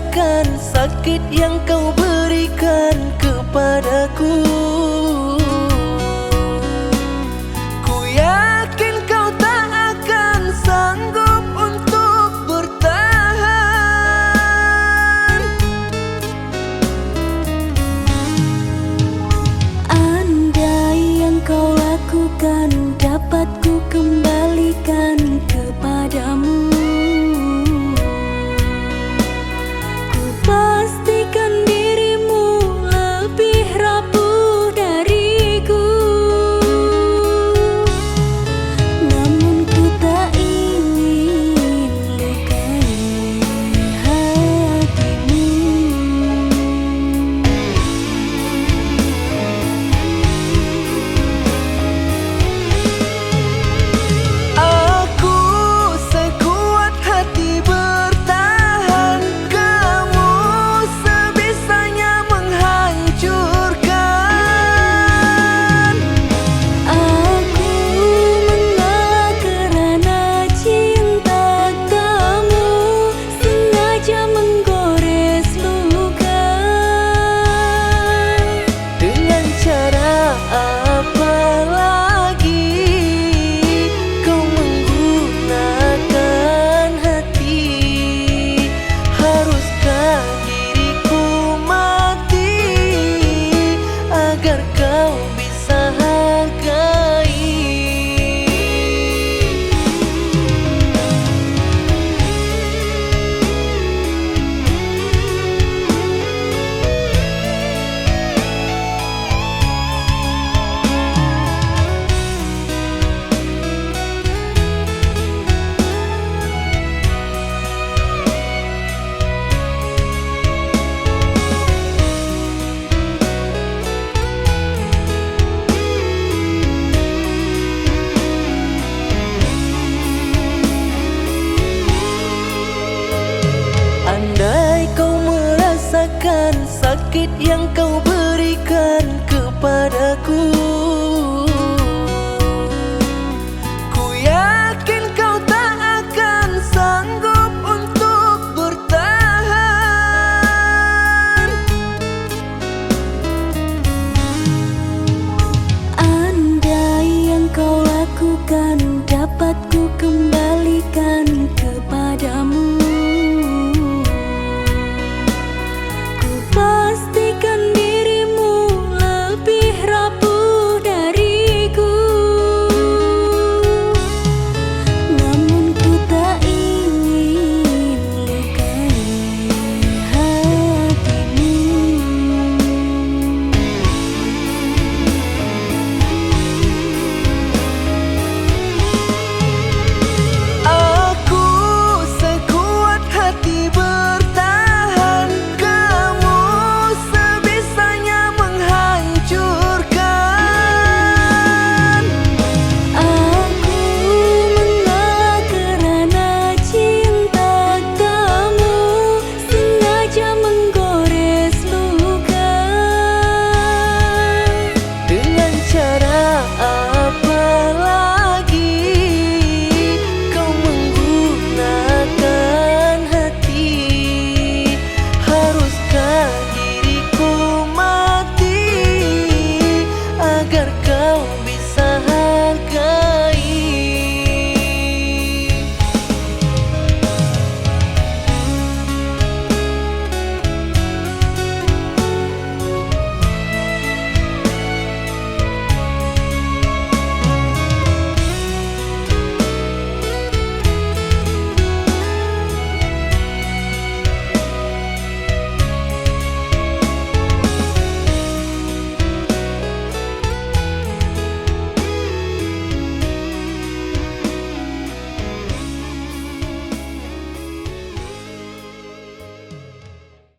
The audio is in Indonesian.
merasakan sakit yang kau berikan kepadaku. Ku yakin kau tak akan sanggup untuk bertahan. Andai yang kau lakukan dapat ku kembalikan kepadamu, ku pastikan dirimu lebih rapuh dariku. Namun ku tak ingin lukai hatimu. Aku sekuat hati bertahan, kamu sebisanya menghancurkan. Aku mengalah kerana cinta kamu, sengaja menggores luka. Dengan cara apa lagi kau menggunakan hati? Haruskah diriku mati agar kau bisa hargai? Andai kau merasakan sakit yang kau berikan kepadaku, ku yakin kau tak akan sanggup untuk bertahan. Andai yang kau lakukan dapat ku kembalikan